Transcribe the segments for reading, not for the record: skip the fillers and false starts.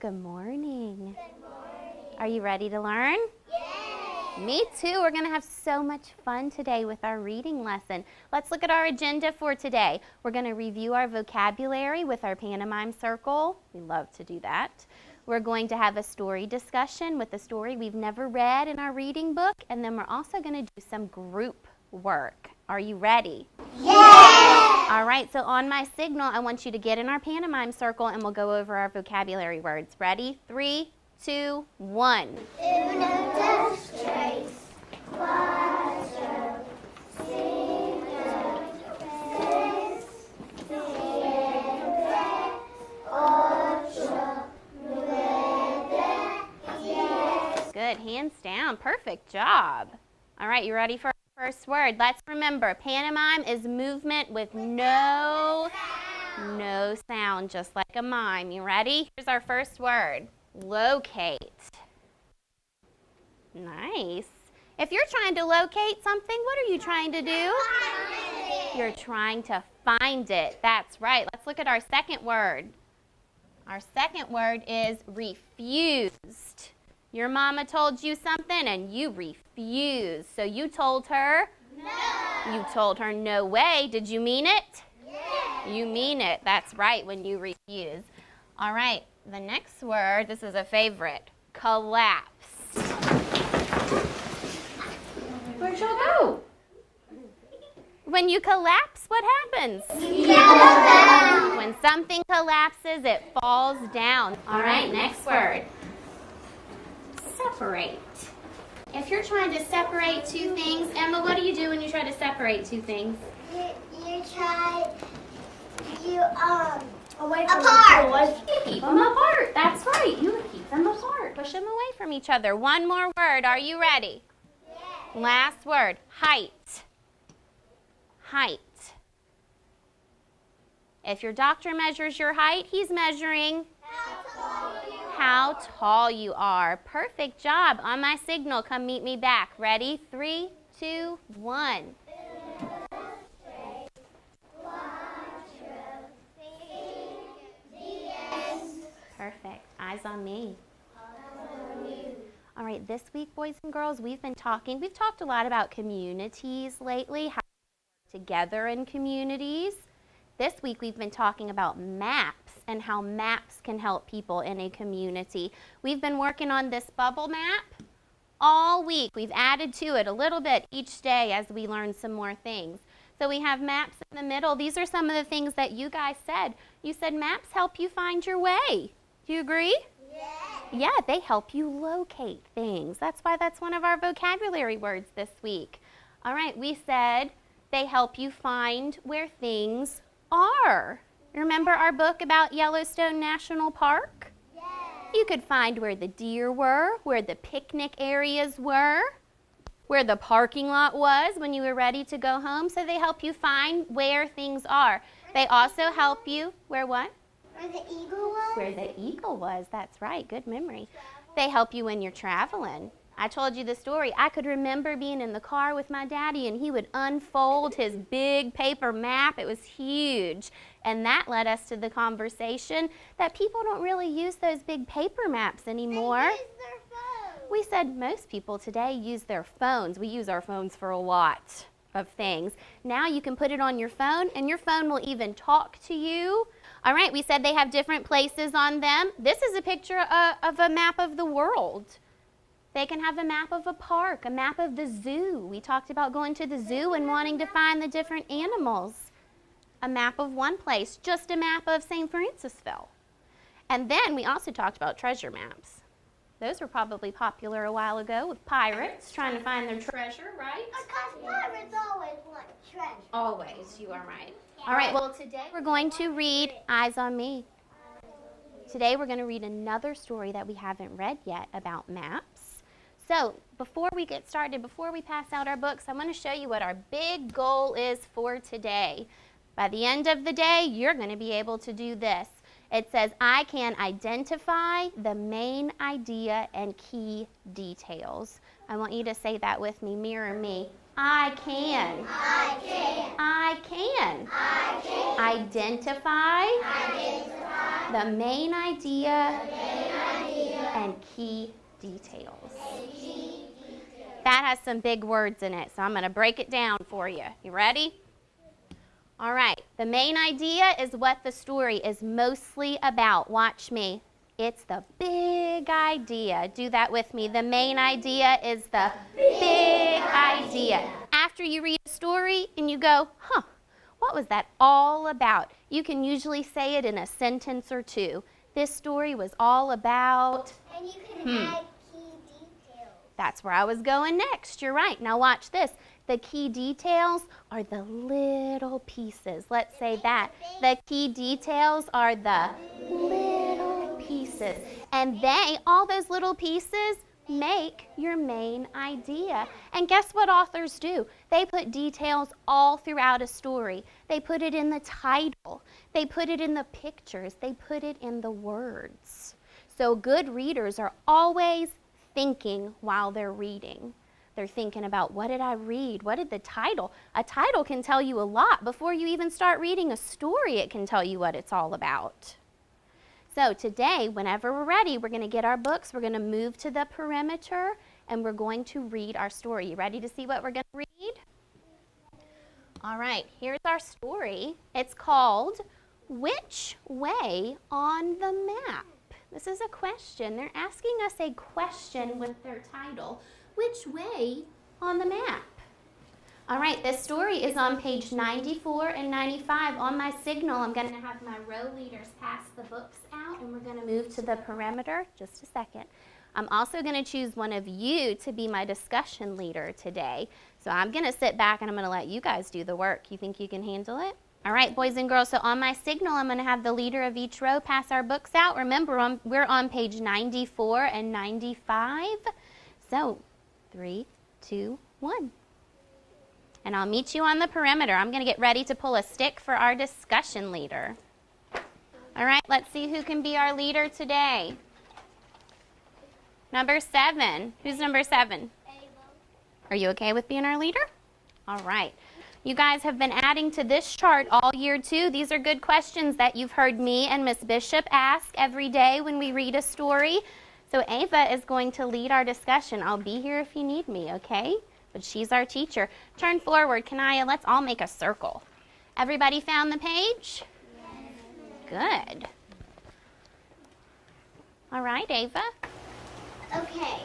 Good morning. Good morning. Are you ready to learn? Yes. Me too. We're going to have so much fun today with our reading lesson. Let's look at our agenda for today. We're going to review our vocabulary with our pantomime circle. We love to do that. We're going to have a story discussion with a story we've never read in our reading book, and then we're also going to do some group work. Are you ready? Yes. All right, so on my signal, I want you to get in our pantomime circle and we'll go over our vocabulary words. Ready? 3, 2, 1. Uno, dos, tres, cuatro, cinco, seis, siete, ocho, nueve, diez. Good, hands down. Perfect job. All right, you ready for our first word? Let's remember, pantomime is movement with no sound, just like a mime. You ready? Here's our first word. Locate. Nice. If you're trying to locate something, what are you trying to do? You're trying to find it. That's right. Let's look at our second word. Our second word is refused. Your mama told you something and you refused. So you told her? No. You told her no way. Did you mean it? Yes. You mean it. That's right, when you refuse. All right, the next word, this is a favorite. Collapse. Where'd y'all go? When you collapse, what happens? When something collapses, it falls down. All right, next word. Separate. If you're trying to separate two things, Emma, what do you do when you try to separate two things? You try Away from apart. You keep them apart. That's right. You keep them apart. Push them away from each other. One more word. Are you ready? Yes. Last word. Height. Height. If your doctor measures your height, he's measuring how tall you are. Perfect job. On my signal, come meet me back. Ready? 3, 2, 1. Perfect. Eyes on me. All right, this week, boys and girls, we've talked a lot about communities lately, how we work together in communities. This week, we've been talking about maps and how maps can help people in a community. We've been working on this bubble map all week. We've added to it a little bit each day as we learn some more things. So we have maps in the middle. These are some of the things that you guys said. You said maps help you find your way. Do you agree? Yes. Yeah, they help you locate things. That's why that's one of our vocabulary words this week. All right, we said they help you find where things are. Remember our book about Yellowstone National Park? Yes. You could find where the deer were, where the picnic areas were, where the parking lot was when you were ready to go home. So they help you find where things are. They also help you, where what? Where the eagle was? Where the eagle was, that's right, good memory. They help you when you're traveling. I told you the story. I could remember being in the car with my daddy and he would unfold his big paper map. It was huge. And that led us to the conversation that people don't really use those big paper maps anymore. They use their phone. We said most people today use their phones. We use our phones for a lot of things. Now you can put it on your phone and your phone will even talk to you. All right, we said they have different places on them. This is a picture of a map of the world. They can have a map of a park, a map of the zoo. We talked about going to the zoo and wanting to find the different animals. A map of one place, just a map of St. Francisville. And then we also talked about treasure maps. Those were probably popular a while ago with pirates trying to find their treasure, right? Because pirates always want treasure. Always, you are right. All right, well, today we're going to read Eyes on Me. Today we're going to read another story that we haven't read yet about maps. So before we get started, before we pass out our books, I want to show you what our big goal is for today. By the end of the day, you're going to be able to do this. It says, I can identify the main idea and key details. I want you to say that with me, mirror me. I can. I can. I can. I can. Identify Identify the main idea the main and key details. That has some big words in it, so I'm going to break it down for you. You ready? All right. The main idea is what the story is mostly about. Watch me. It's the big idea. Do that with me. The main idea is the big idea. After you read a story and you go, what was that all about? You can usually say it in a sentence or two. This story was all about... And you can add key details. That's where I was going next. You're right. Now watch this. The key details are the little pieces. Let's say that. The key details are the little pieces. And all those little pieces, make your main idea. And guess what authors do? They put details all throughout a story. They put it in the title. They put it in the pictures. They put it in the words. So good readers are always thinking while they're reading. They're thinking about, what did I read? What did the title? A title can tell you a lot. Before you even start reading a story, it can tell you what it's all about. So today, whenever we're ready, we're going to get our books, we're going to move to the perimeter, and we're going to read our story. You ready to see what we're going to read? All right, here's our story. It's called, Which Way on the Map? This is a question. They're asking us a question with their title. Which way on the map? All right, this story is on page 94 and 95. On my signal, I'm going to have my row leaders pass the books out, and we're going to move to the perimeter. Just a second. I'm also going to choose one of you to be my discussion leader today. So I'm going to sit back, and I'm going to let you guys do the work. You think you can handle it? All right, boys and girls, so on my signal, I'm going to have the leader of each row pass our books out. Remember, we're on page 94 and 95. So 3, 2, 1. And I'll meet you on the perimeter. I'm going to get ready to pull a stick for our discussion leader. All right, let's see who can be our leader today. Number 7. Who's number 7? Ava. Are you okay with being our leader? All right. You guys have been adding to this chart all year too. These are good questions that you've heard me and Miss Bishop ask every day when we read a story. So Ava is going to lead our discussion. I'll be here if you need me, okay? But she's our teacher. Turn forward, Kanaya. Let's all make a circle. Everybody found the page? Yes. Good. All right, Ava. Okay,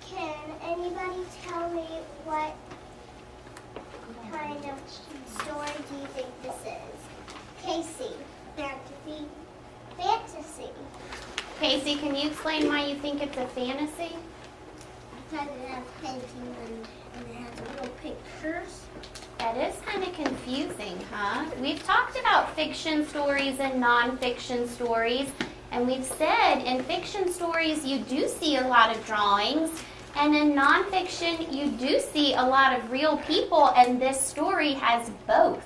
can anybody tell me what kind of story do you think this is? Casey. Fantasy. Casey, can you explain why you think it's a fantasy? Because it has paintings and it has little pictures. That is kind of confusing, huh? We've talked about fiction stories and nonfiction stories, and we've said in fiction stories you do see a lot of drawings, and in nonfiction you do see a lot of real people, and this story has both.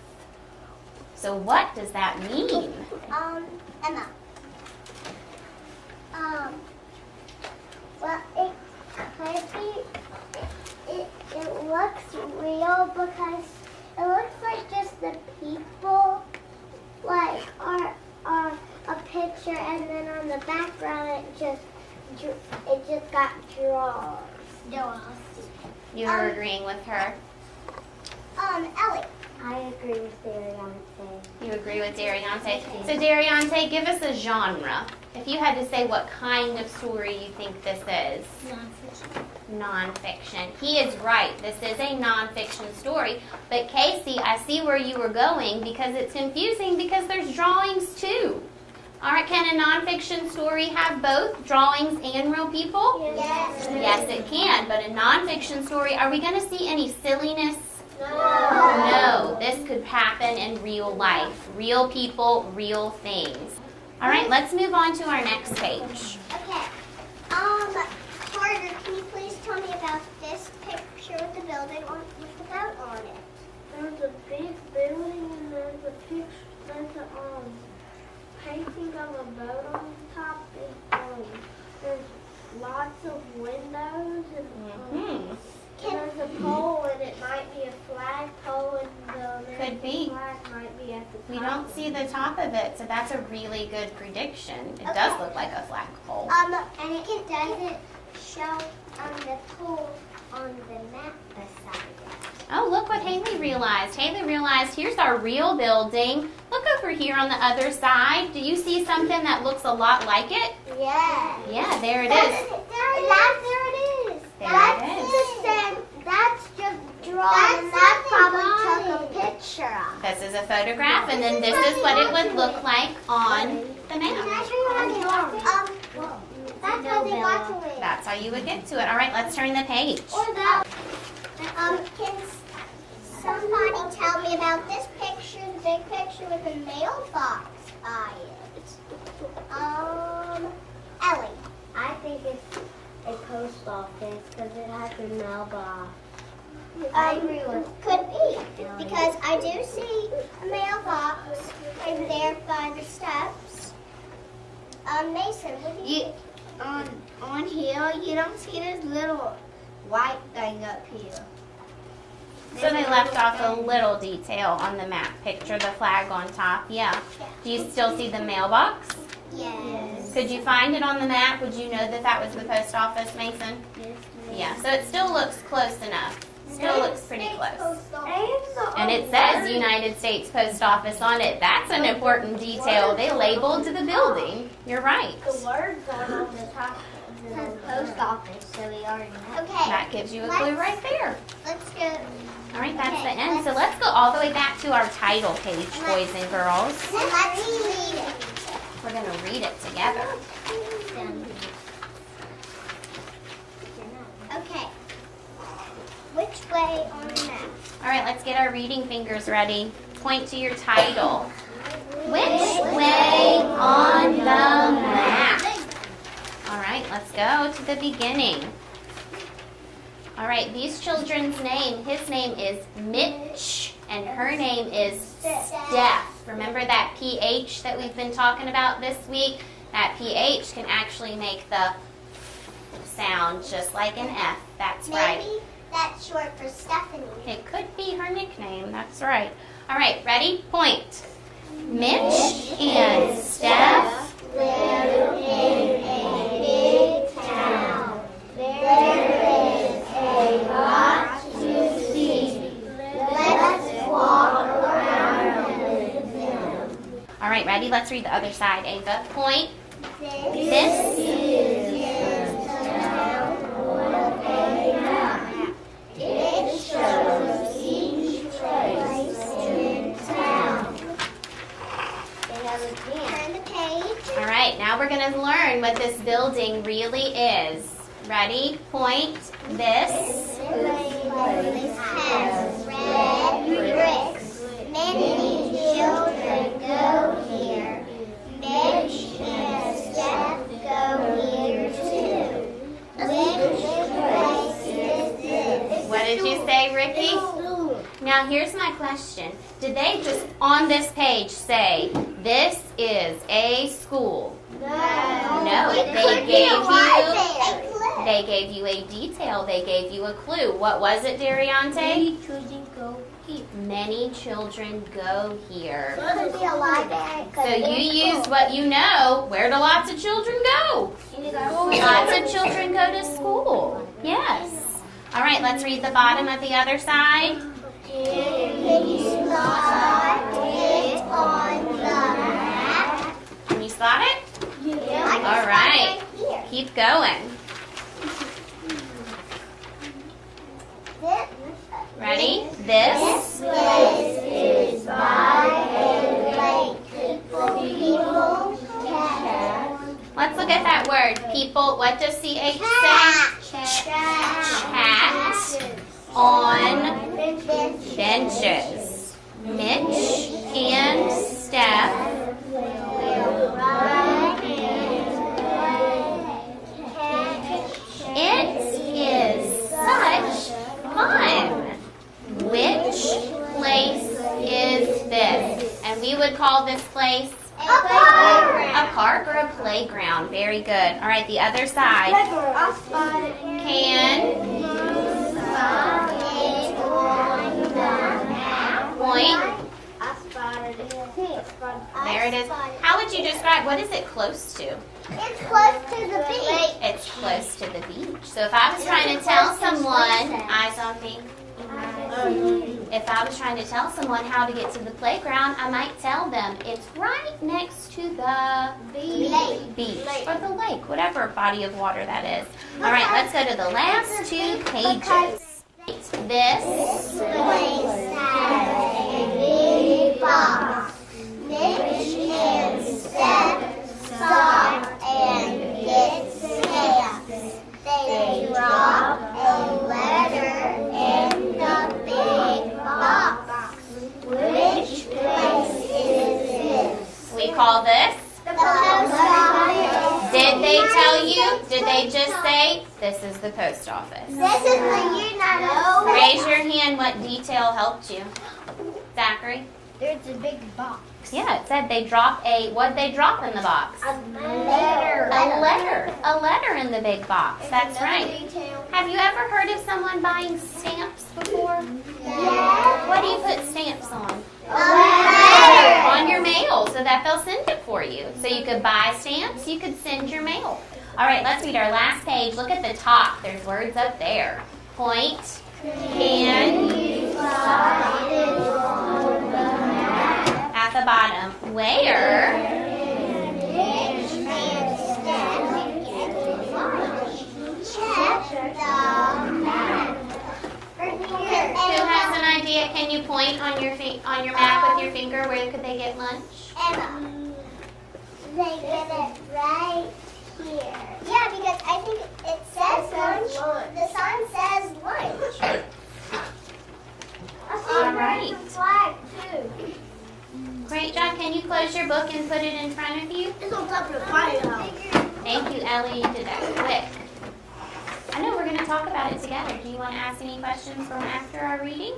So what does that mean? Emma. Well, it could be, it looks real because it looks like just the people, like, are a picture, and then on the background it just got draws. You're agreeing with her. Ellie. I agree with Dariante. You agree with Dariante. So Dariante, give us a genre. If you had to say what kind of story you think this is. Nonfiction. Nonfiction. He is right. This is a nonfiction story. But Casey, I see where you were going because it's confusing because there's drawings too. All right, can a nonfiction story have both drawings and real people? Yes. Yes, it can. But a nonfiction story, are we going to see any silliness? No. No, this could happen in real life. Real people, real things. All right, let's move on to our next page. Okay. Carter, can you please tell me about this picture with the building with the boat on it? There's a big building and there's a picture, there's a painting of a boat on top. There's lots of windows and there's a pole and it might be a flag pole and Could be. Flag might be at the top. We don't see the top of it, so that's a really good prediction. It does look like a flagpole. And it doesn't show the pole on the map beside it. Oh, look what Haley realized. Haley realized here's our real building. Look over here on the other side. Do you see something that looks a lot like it? Yeah. Yeah, there it is. There it is. There it is. The same. That's just drawn. And that probably took a picture of. This is a photograph, and then this is what it would look like on the Can I map. show you how they got it? That's how they got to it. That's how you would get to it. All right, let's turn the page. Or that. Can somebody tell me about this picture, the big picture with the mailbox by it? Ellie. I think it's a post office because it has a mailbox. I agree with. Could be, because I do see a mailbox over there by the steps. Mason, what do you think? On here, you don't see this little white thing up here. So they left off a little detail on the map. Picture the flag on top. Yeah. Do you still see the mailbox? Yes. Could you find it on the map? Would you know that that was the post office, Mason? Yes, Yeah, so it still looks close enough. Still looks pretty close. And And it says United States Post Office on it. That's an important detail. They labeled the building. You're right. the words aren't on the top. It says post office, so we already know. Okay. That gives you a clue right there. Let's go. All right, that's the end. So let's go all the way back to our title page, boys and girls. And let's read it. We're going to read it together. Okay. Which way on the map? All right, let's get our reading fingers ready. Point to your title. Which way on the map? All right, let's go to the beginning. All right, these children's name, his name is Mitch, and her name is Steph. Remember that PH that we've been talking about this week? That PH can actually make the sound just like an F. That's right. Maybe that's short for Stephanie. It could be her nickname. That's right. All right, ready? Point. Mitch and Steph live in a big town. There is a lot to see. Let's walk around with them. All right, ready? Let's read the other side, Ava. Point. This is the town on a map. It shows each place in town. Turn the page. All right, now we're going to learn what this building really is. Ready? Point. This. Place has red bricks. Many children go here. Mitch and Steph go here too. Which place is this? What did you say, Ricky? Now, here's my question. Did they just, on this page, say, this is a school? No, they gave you a detail. They gave you a clue. What was it, Dariante? Many children go here. Many children go here. Could be a library. So you use what you know. Where do lots of children go? Lots of children go to school. Yes. All right, let's read the bottom of the other side. Can you spot it on the map? Can you spot it? Yeah. All right. Keep going. Ready? This. Place is by a lake. People can. Let's look at that word. People. What does CH say? Chat on benches. Mitch and Steph Will run and play. It is such fun. Which place is this? And we would call this place A playground. a park or a playground. Very good. All right, the other side. Can Spot it on the map. Point. I spotted it. There it is. How would you describe, what is it close to? It's close to the beach. It's close to the beach. So if I was trying to tell someone, eyes on me. If I was trying to tell someone how to get to the playground, I might tell them it's right next to the beach or the lake, whatever body of water that is. All right, let's go to the last 2 pages. This Place has a big box. Mitch and Steph stop and get stamps. They drop a letter in the big box. Which place is this? we call this. The post office. Did they tell you? Did they just say this is the post office? This is the United Raise your hand. What detail helped you? Zachary? There's a big box. Yeah, it said they drop what'd they drop in the box? A letter. A letter in the big box. That's right. Detail. Have you ever heard of someone buying stamps before? Yes. What do you put stamps on? A letter. On your mail, so that they'll send it for you. So you could buy stamps, you could send your mail. All right, let's read our last page. Look at the top. There's words up there. Point. Can. At the bottom. Where. Who has an idea? Can you point on your map with your finger? Where could they get lunch? And they get it right here. Yeah, because I think it says lunch. The sign says lunch. All right. Flag too. Great job. Can you close your book and put it in front of you? It's on top of the firehouse. Thank you, Ellie. You did that quick. I know we're going to talk about it together. Do you want to ask any questions from after our reading?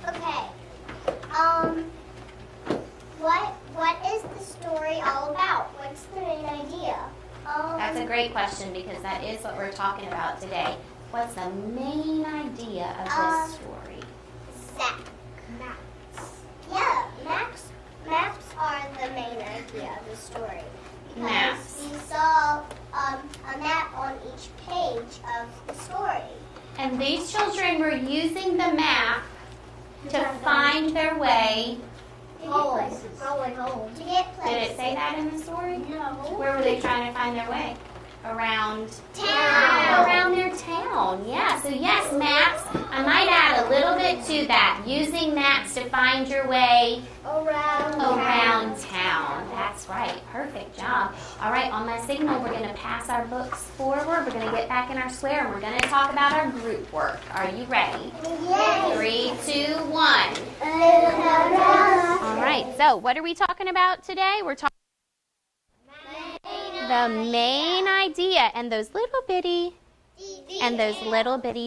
Okay. What is the story all about? What's the main idea? That's a great question because that is what we're talking about today. What's the main idea of this story? Maps. Yeah, maps are the main idea of the story. Because Maps. we saw a map on each page of the story. And these children were using the map to find their way. Probably home. To get places. Did it say that in the story? No. Where were they trying to find their way? Around Town. around their town. Yeah, so yes, maps. I might add a little bit to that. Using maps to find your way around town. That's right. Perfect job. All right, on my signal, we're going to pass our books forward. We're going to get back in our square, and we're going to talk about our group work. Are you ready? Yes. 3, 2, 1. All right, so what are we talking about today? We're talking the main idea and those little bitty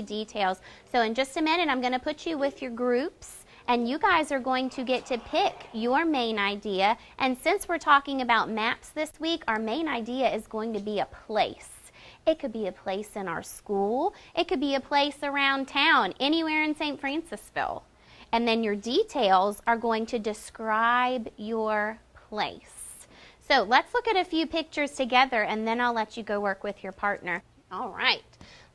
details. So in just a minute, I'm going to put you with your groups, and you guys are going to get to pick your main idea. And since we're talking about maps this week, our main idea is going to be a place. It could be a place in our school. It could be a place around town, anywhere in St. Francisville. And then your details are going to describe your place. So let's look at a few pictures together, and then I'll let you go work with your partner. All right.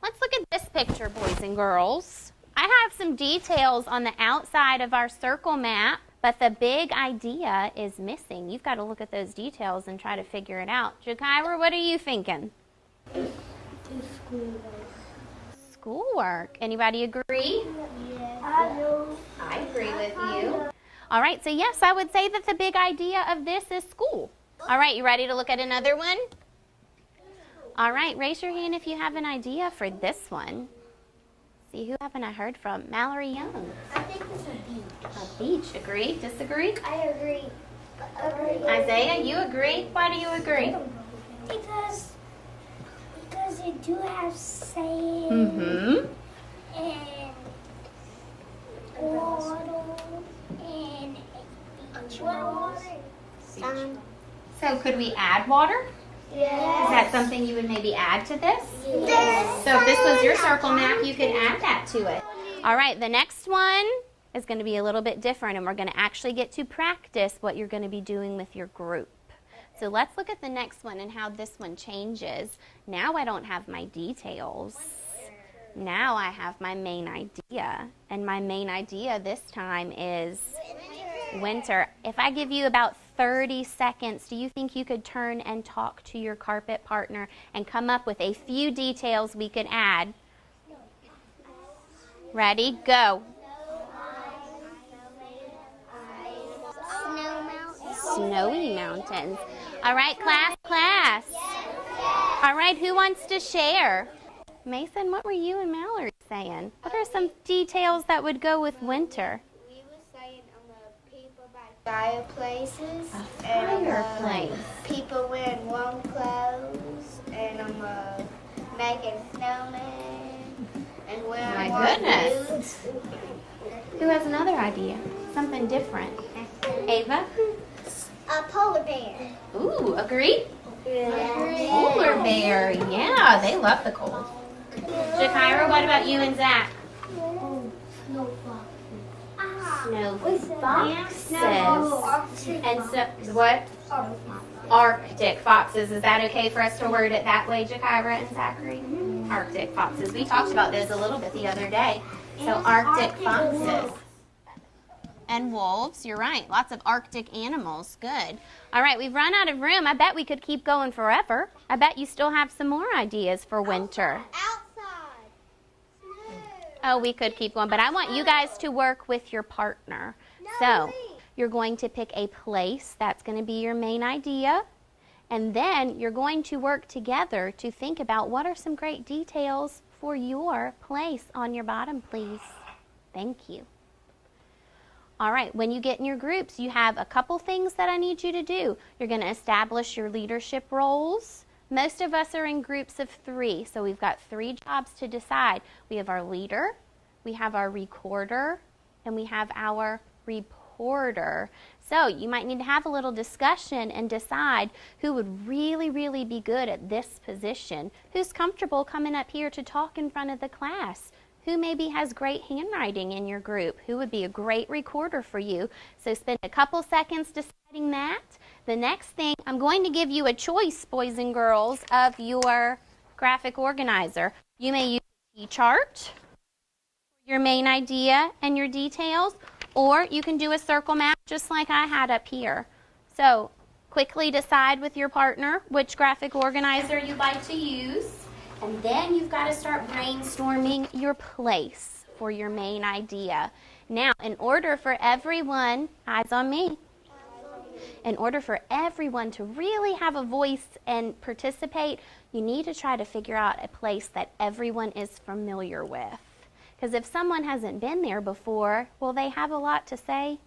Let's look at this picture, boys and girls. I have some details on the outside of our circle map, but the big idea is missing. You've got to look at those details and try to figure it out. Jakira, what are you thinking? Schoolwork. Anybody agree? I agree with you. All right, so yes, I would say that the big idea of this is school. All right, you ready to look at another one? All right, raise your hand if you have an idea for this one. See, who haven't I heard from? Mallory Young. I think it's a beach. A beach. Agree? Disagree? I agree. Isaiah, you agree? Why do you agree? Because they do have sand Mm-hmm. and water and water. So could we add water? Yes. Is that something you would maybe add to this? So if this was your circle map, you could add that to it. All right, the next one is going to be a little bit different, and we're going to actually get to practice what you're going to be doing with your group. So let's look at the next one and how this one changes. Now I don't have my details. Now I have my main idea, and my main idea this time is winter. If I give you about 30 seconds, do you think you could turn and talk to your carpet partner and come up with a few details we could add? Ready? Go. Snowy mountains. All right, class. All right, who wants to share? Mason, what were you and Mallory saying? What are some details that would go with winter? We were saying people by fireplaces. Fireplace. People wearing warm clothes and making snowmen and wearing My warm goodness. boots. Who has another idea? Something different. Ava? A polar bear. Ooh, agree? Polar bear. Yeah, they love the cold. Shakira, what about you and Zach? Snow foxes. And so, what? Arctic foxes. Is that okay for us to word it that way, Jakira and Zachary? Arctic foxes. We talked about those a little bit the other day. So Arctic foxes. And wolves, you're right. Lots of Arctic animals. Good. All right, we've run out of room. I bet we could keep going forever. I bet you still have some more ideas for winter. Outside. Oh, we could keep going, but I want you guys to work with your partner. So you're going to pick a place. That's going to be your main idea. And then you're going to work together to think about what are some great details for your place on your bottom, please. Thank you. All right, when you get in your groups, you have a couple things that I need you to do. You're going to establish your leadership roles. Most of us are in groups of 3, so we've got 3 jobs to decide. We have our leader, we have our recorder, and we have our reporter. So you might need to have a little discussion and decide who would really, really be good at this position. Who's comfortable coming up here to talk in front of the class? Who maybe has great handwriting in your group? Who would be a great recorder for you? So spend a couple seconds deciding that. The next thing, I'm going to give you a choice, boys and girls, of your graphic organizer. You may use a T-chart, your main idea and your details, or you can do a circle map just like I had up here. So quickly decide with your partner which graphic organizer you'd like to use. And then you've got to start brainstorming your place for your main idea. Now, in order for everyone, eyes on me, in order for everyone to really have a voice and participate, you need to try to figure out a place that everyone is familiar with. Because if someone hasn't been there before, will they have a lot to say?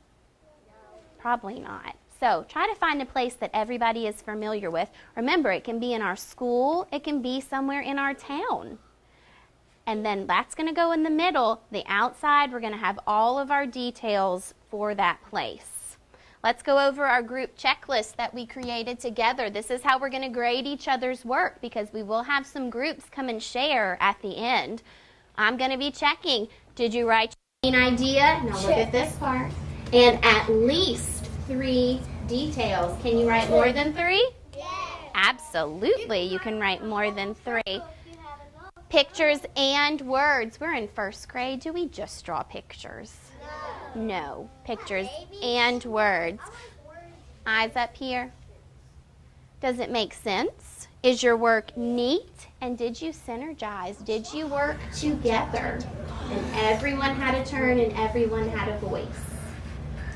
Probably not. So try to find a place that everybody is familiar with. Remember, it can be in our school. It can be somewhere in our town. And then that's going to go in the middle. The outside, we're going to have all of our details for that place. Let's go over our group checklist that we created together. This is how we're going to grade each other's work because we will have some groups come and share at the end. I'm going to be checking. Did you write your main idea? Now look at this part. And at least 3 details. Can you write more than 3? Yes. Absolutely, you can write more than 3. Pictures and words. We're in 1st grade. Do we just draw pictures? No. Pictures and words. Eyes up here. Does it make sense? Is your work neat? And did you synergize? Did you work together? And everyone had a turn and everyone had a voice.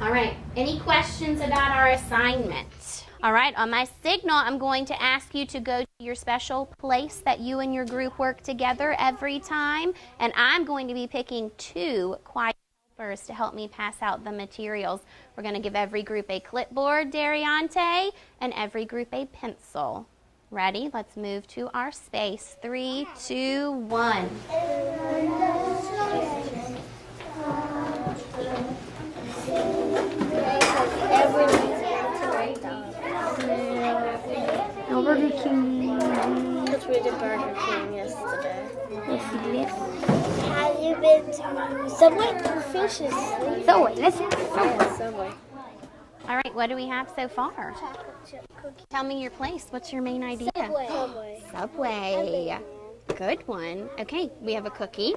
All right, any questions about our assignment? All right, on my signal, I'm going to ask you to go to your special place that you and your group work together every time, and I'm going to be picking 2 quiet helpers to help me pass out the materials. We're going to give every group a clipboard, Dariante, and every group a pencil. Ready? Let's move to our space. 3, 2, 1. Burger King. since we did Burger King yesterday. Have you been to Subway? The fish is sleeping. Subway, let's Subway. Subway. All right, what do we have so far? Chocolate chip cookie. Tell me your place. What's your main idea? Subway. Subway. Good one. Okay, we have a cookie.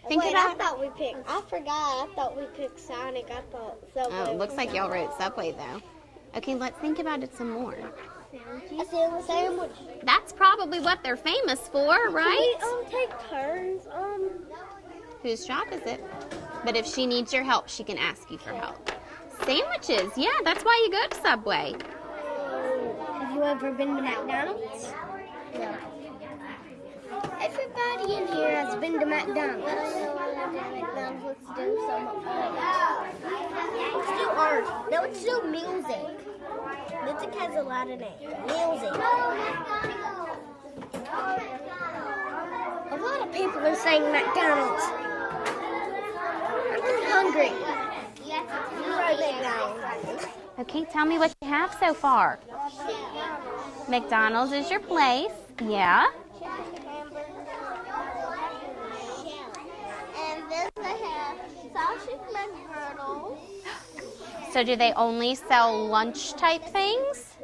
Think Wait, about I thought we picked. I forgot. I thought we picked Sonic. I thought Subway. Oh, looks like y'all wrote Subway though. Okay, let's think about it some more. A sandwich. That's probably what they're famous for, right? Can we take turns? Whose job is it? But if she needs your help, she can ask you for help. Sandwiches, yeah, that's why you go to Subway. Have you ever been to McDonald's? No. Everybody in here has been to McDonald's. Let's do some Let's do art. No, let's do music. Music has a lot of names. Music. A lot of people are saying McDonald's. I'm hungry. Okay, tell me what you have so far. McDonald's is your place, yeah. And then they have sausage McGriddles. So do they only sell lunch type things?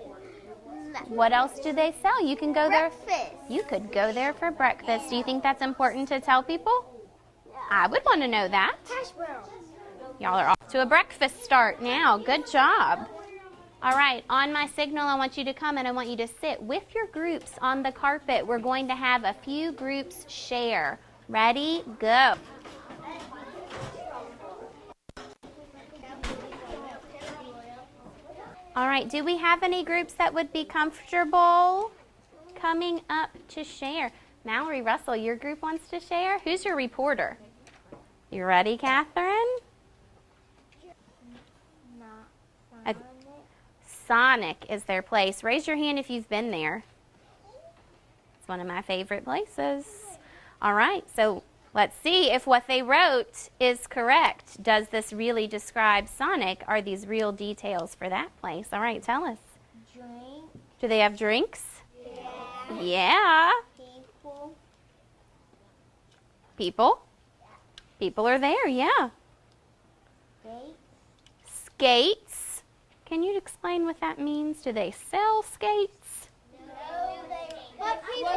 What else do they sell? You can go there. Breakfast. You could go there for breakfast. Do you think that's important to tell people? I would want to know that. Hash browns. Y'all are off to a breakfast start now. Good job. All right, on my signal, I want you to come and I want you to sit with your groups on the carpet. We're going to have a few groups share. Ready? Go. All right, do we have any groups that would be comfortable coming up to share? Mallory Russell, your group wants to share? Who's your reporter? You ready, Catherine? Sonic is their place. Raise your hand if you've been there. It's one of my favorite places. All right, so let's see if what they wrote is correct. Does this really describe Sonic? Are these real details for that place? All right, tell us. Drink. Do they have drinks? Yeah. Yeah. People. People? People are there, yeah. Skates. Skates. Can you explain what that means? Do they sell skates? No,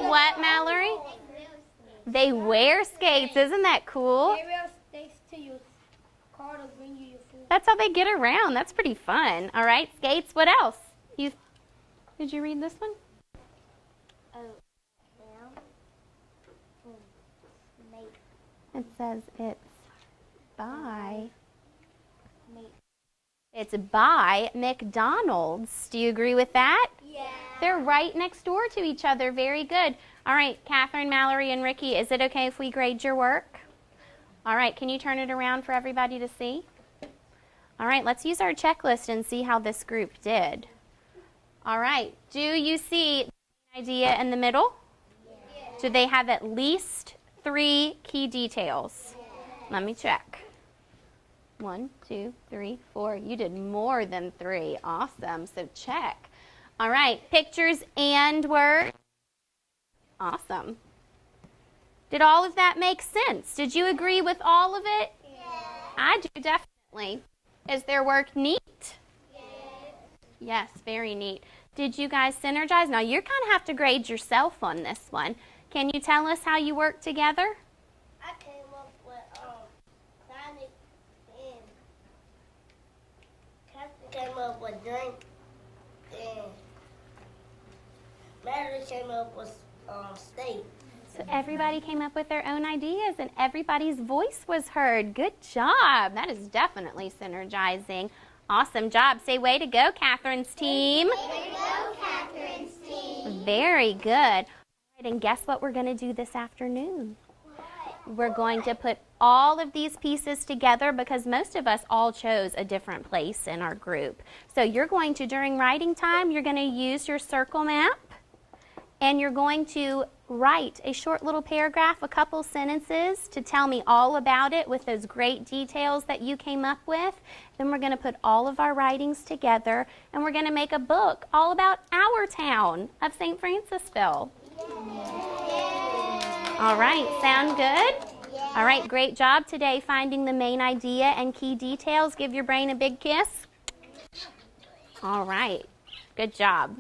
What, Mallory? They wear skates. Isn't that cool? They will stay to your car to bring you your food. That's how they get around. That's pretty fun. All right, skates. What else? Did you read this one? It says it's by. It's by McDonald's. Do you agree with that? Yeah. They're right next door to each other. Very good. All right, Catherine, Mallory, and Ricky, is it okay if we grade your work? All right, can you turn it around for everybody to see? All right, let's use our checklist and see how this group did. All right, do you see the idea in the middle? Yeah. Do they have at least 3 key details? Yeah. Let me check. 1, 2, 3, 4. You did more than 3. Awesome. So check. All right. Pictures and words. Awesome. Did all of that make sense? Did you agree with all of it? Yeah. I do, definitely. Is their work neat? Yeah. Yes, very neat. Did you guys synergize? Now, you kind of have to grade yourself on this one. Can you tell us how you work together? I came up with Sonic and Captain came up with drink and Mary came up with steak. So everybody came up with their own ideas and everybody's voice was heard. Good job. That is definitely synergizing. Awesome job. Say way to go, Catherine's team. Way to go, Catherine's team. Very good. All right, and guess what we're going to do this afternoon? We're going to put all of these pieces together because most of us all chose a different place in our group. So you're going to, during writing time, you're going to use your circle map and you're going to write a short little paragraph, a couple sentences to tell me all about it with those great details that you came up with. Then we're going to put all of our writings together and we're going to make a book all about our town of St. Francisville. All right, sound good? All right, great job today finding the main idea and key details. Give your brain a big kiss. All right, good job.